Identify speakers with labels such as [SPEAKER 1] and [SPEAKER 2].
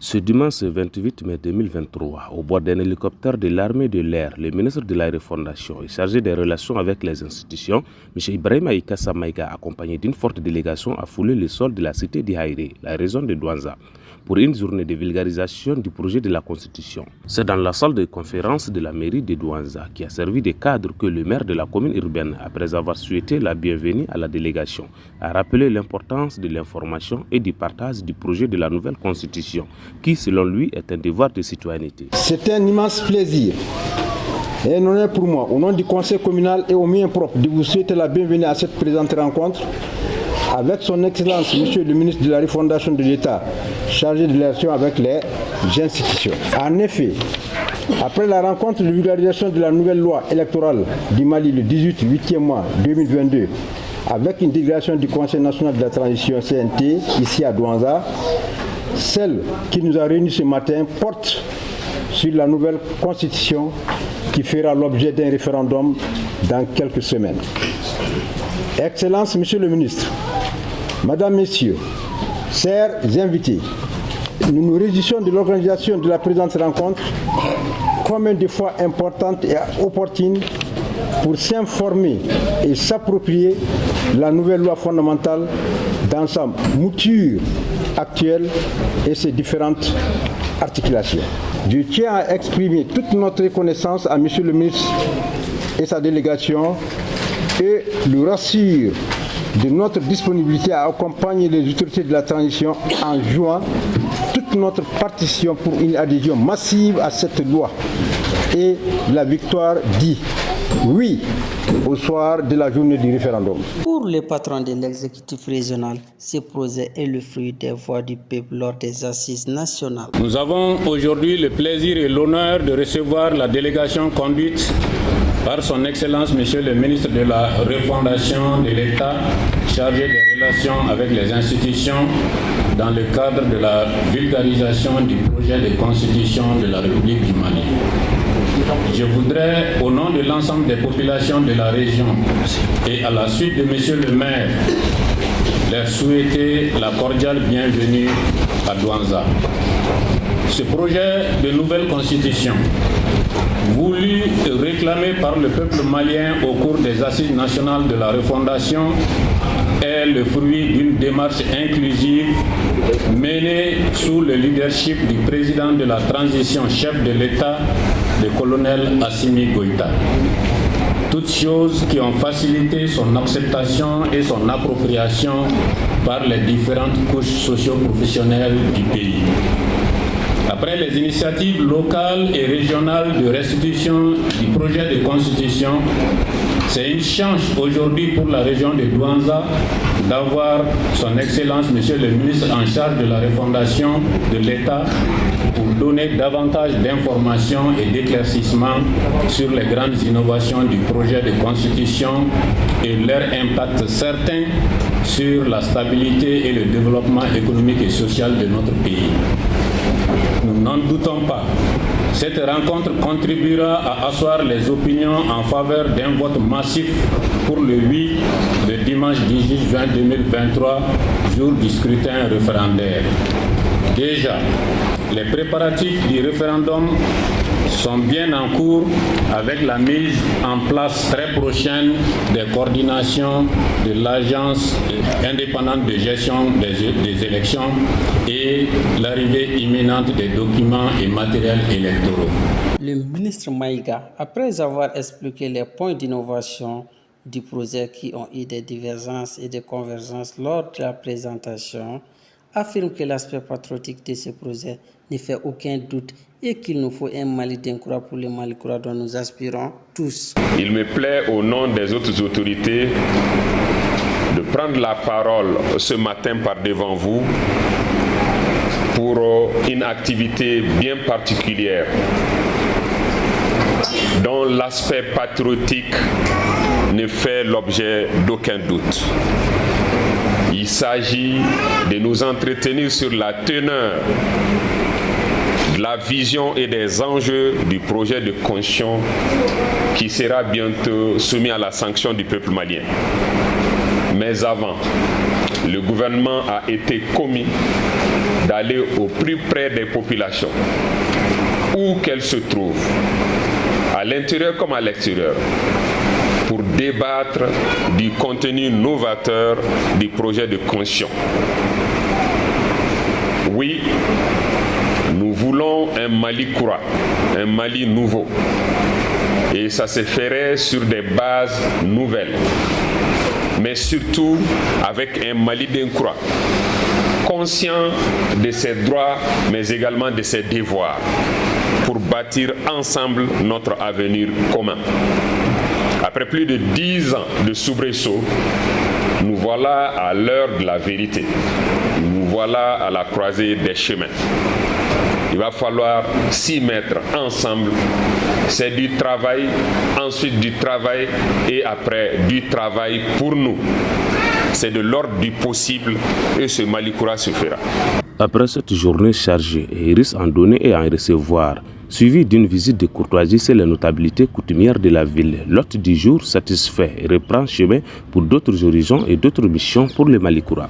[SPEAKER 1] Ce dimanche 28 mai 2023, au bord d'un hélicoptère de l'armée de l'air, le ministre de la Refondation et chargé des relations avec les institutions, M. Ibrahima Ikassa Maïga, accompagné d'une forte délégation, a foulé le sol de la cité d'Ihaïré, la région de Douanza, pour une journée de vulgarisation du projet de la Constitution. C'est dans la salle de conférence de la mairie de Douanza, qui a servi de cadre, que le maire de la commune urbaine, après avoir souhaité la bienvenue à la délégation, a rappelé l'importance de l'information et du partage du projet de la nouvelle Constitution, qui, selon lui, est un devoir de citoyenneté.
[SPEAKER 2] C'est un immense plaisir et un honneur pour moi, au nom du conseil communal et au mien propre, de vous souhaiter la bienvenue à cette présente rencontre avec son Excellence, Monsieur le ministre de la Refondation de l'État, chargé de relations avec les institutions. En effet, après la rencontre de vulgarisation de la nouvelle loi électorale du Mali le 8e mois 2022, avec une délégation du Conseil national de la transition CNT ici à Douanza, celle qui nous a réunis ce matin porte sur la nouvelle constitution qui fera l'objet d'un référendum dans quelques semaines. Excellence, Monsieur le ministre, Madame, Messieurs, chers invités, nous nous réjouissons de l'organisation de la présente rencontre, combien de fois importante et opportune pour s'informer et s'approprier la nouvelle loi fondamentale dans sa mouture actuelle et ses différentes articulations. Je tiens à exprimer toute notre reconnaissance à Monsieur le ministre et sa délégation et le rassure de notre disponibilité à accompagner les autorités de la transition en jouant toute notre partition pour une adhésion massive à cette loi et la victoire dit oui au soir de la journée du référendum.
[SPEAKER 3] Pour le patron de l'exécutif régional, ce projet est le fruit des voix du peuple lors des assises nationales.
[SPEAKER 4] Nous avons aujourd'hui le plaisir et l'honneur de recevoir la délégation conduite par son Excellence, Monsieur le ministre de la Refondation de l'État, chargé des relations avec les institutions, dans le cadre de la vulgarisation du projet de constitution de la République du Mali. Je voudrais, au nom de l'ensemble des populations de la région et à la suite de Monsieur le maire, leur souhaiter la cordiale bienvenue à Douanza. Ce projet de nouvelle constitution, voulu et réclamé par le peuple malien au cours des assises nationales de la refondation, est le fruit d'une démarche inclusive menée sous le leadership du président de la transition, chef de l'État, le colonel Assimi Goïta. Toutes choses qui ont facilité son acceptation et son appropriation par les différentes couches socio-professionnelles du pays. Après les initiatives locales et régionales de restitution du projet de constitution, c'est une chance aujourd'hui pour la région de Douanza d'avoir son Excellence, Monsieur le ministre en charge de la refondation de l'État pour donner davantage d'informations et d'éclaircissements sur les grandes innovations du projet de constitution et leur impact certain sur la stabilité et le développement économique et social de notre pays. Nous n'en doutons pas. Cette rencontre contribuera à asseoir les opinions en faveur d'un vote massif pour le 8, le dimanche 18 juin 2023, jour du scrutin référendaire. Déjà, les préparatifs du référendum sont bien en cours avec la mise en place très prochaine des coordinations de l'agence indépendante de gestion des élections et l'arrivée imminente des documents et matériels électoraux.
[SPEAKER 3] Le ministre Maïga, après avoir expliqué les points d'innovation du projet qui ont eu des divergences et des convergences lors de la présentation, affirme que l'aspect patriotique de ce projet ne fait aucun doute et qu'il nous faut un Mali d'Inkura pour le Mali Kura dont nous aspirons tous.
[SPEAKER 5] Il me plaît, au nom des autres autorités, de prendre la parole ce matin par devant vous pour une activité bien particulière dont l'aspect patriotique ne fait l'objet d'aucun doute. Il s'agit de nous entretenir sur la teneur, de la vision et des enjeux du projet de constitution qui sera bientôt soumis à la sanction du peuple malien. Mais avant, le gouvernement a été commis d'aller au plus près des populations, où qu'elles se trouvent, à l'intérieur comme à l'extérieur, pour débattre du contenu novateur du projet de constitution. Oui, nous voulons un Mali courant, un Mali nouveau. Et ça se ferait sur des bases nouvelles, mais surtout avec un Mali d'un courant, conscient de ses droits, mais également de ses devoirs, pour bâtir ensemble notre avenir commun. Après plus de 10 ans de soubresauts, nous voilà à l'heure de la vérité. Nous voilà à la croisée des chemins. Il va falloir s'y mettre ensemble. C'est du travail, ensuite du travail et après du travail pour nous. C'est de l'ordre du possible et ce Malikoura se fera.
[SPEAKER 1] Après cette journée chargée, Iris en donner et en recevoir, suivie d'une visite de courtoisie chez les notabilités coutumières de la ville, l'hôte du jour satisfait reprend chemin pour d'autres horizons et d'autres missions pour le Malikoura.